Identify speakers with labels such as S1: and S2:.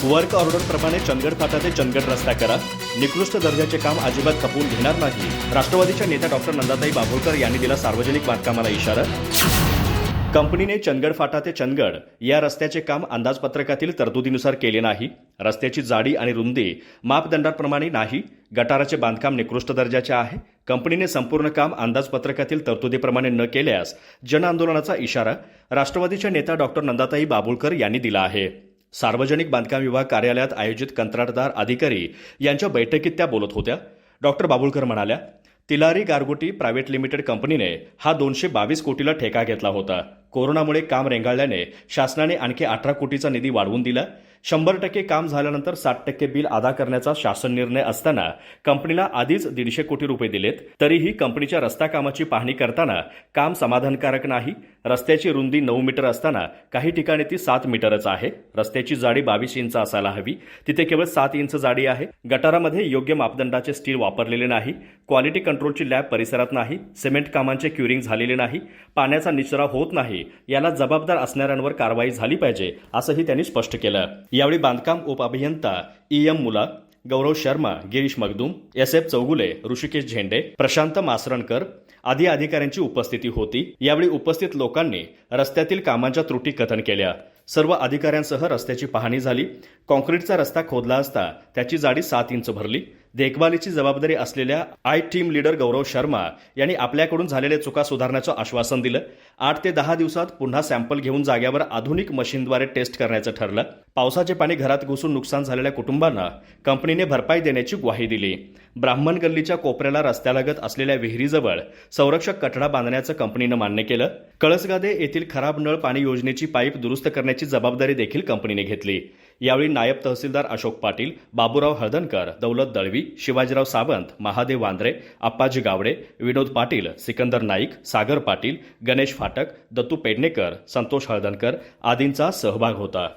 S1: Work ऑर्डरप्रमाणे Chandgad फाटा ते चंदगड रस्ता करा. निकृष्ट दर्जाचे काम अजिबात खपवून घेणार नाही. राष्ट्रवादीच्या नेत्या डॉक्टर नंदाताई बाभुळकर यांनी दिला सार्वजनिक बांधकामाला इशारा. कंपनीने चंदगड फाटा ते चंदगड या रस्त्याचे काम अंदाजपत्रकातील तरतुदीनुसार केले नाही. रस्त्याची जाडी आणि रुंदी मापदंडाप्रमाणे नाही. गटाराचे बांधकाम निकृष्ट दर्जाचे आहे. कंपनीने संपूर्ण काम अंदाजपत्रकातील तरतुदीप्रमाणे न केल्यास जनआंदोलनाचा इशारा राष्ट्रवादीच्या नेत्या डॉक्टर नंदाताई बाभुळकर यांनी दिला आहे. सार्वजनिक बांधकाम विभाग कार्यालयात आयोजित कंत्राटदार अधिकारी यांच्या बैठकीत त्या बोलत होत्या. डॉक्टर बाभुळकर म्हणाल्या, तिलारी गारगोटी प्रायव्हेट लिमिटेड कंपनीने हा 222 कोटीला ठेका घेतला होता. कोरोनामुळे काम रेंगाळल्याने शासनाने आणखी 18 कोटीचा निधी वाढवून दिला. 100% काम झाल्यानंतर 60% बिल अदा करण्याचा शासन निर्णय असताना कंपनीला आधीच 150 कोटी रुपये दिलेत. तरीही कंपनीच्या रस्ता कामाची पाहणी करताना काम समाधानकारक नाही. रस्त्याची रुंदी 9 मीटर असताना काही ठिकाणी ती 7 मीटरच आहे. रस्त्याची जाडी 22 इंच असायला हवी, तिथे केवळ 7 इंच जाडी आहे. गटारामध्ये योग्य मापदंडाचे स्टील वापरलेले नाही. क्वालिटी कंट्रोलची लॅब परिसरात नाही. सिमेंट कामांचे क्युरिंग झालेले नाही. पाण्याचा निचरा होत नाही. याला जबाबदार असणाऱ्यांवर कारवाई झाली पाहिजे, असंही त्यांनी स्पष्ट केलं. यावेळी बांधकाम उपअभियंता EM मुला, गौरव शर्मा, गिरीश मगदूम, SF चौगुले, ऋषिकेश झेंडे, प्रशांत मासरणकर आदी अधिकाऱ्यांची उपस्थिती होती. यावेळी उपस्थित लोकांनी रस्त्यातील कामांच्या त्रुटी कथन केल्या. सर्व अधिकाऱ्यांसह रस्त्याची पाहणी झाली. कॉन्क्रीटचा रस्ता खोदला असता त्याची जाडी 7 इंच भरली. देखभालीची जबाबदारी असलेल्या टीम लीडर गौरव शर्मा यांनी आपल्याकडून झालेल्या चुका सुधारण्याचं आश्वासन दिलं. 8 ते 10 दिवसात पुन्हा सॅम्पल घेऊन जागेवर आधुनिक मशीनद्वारे टेस्ट करण्याचं ठरलं. पावसाचे पाणी घरात घुसून नुकसान झालेल्या कुटुंबांना कंपनीने भरपाई देण्याची ग्वाही दिली. ब्राह्मण गल्लीच्या कोपऱ्याला रस्त्यालगत असलेल्या विहिरीजवळ संरक्षक कठडा बांधण्याचं कंपनीनं मान्य केलं. कळसगादे येथील खराब नळ पाणी योजनेची पाईप दुरुस्त करण्याची जबाबदारी देखील कंपनीने घेतली. यावेळी नायब तहसीलदार अशोक पाटील, बाबूराव हळदणकर, दौलत दळवी, शिवाजीराव सावंत, महादेव वांद्रे, अप्पाजी गावडे, विनोद पाटील, सिकंदर नाईक, सागर पाटील, गणेश फाटक, दत्तू पेडणेकर, संतोष हळदणकर आदींचा सहभाग होता.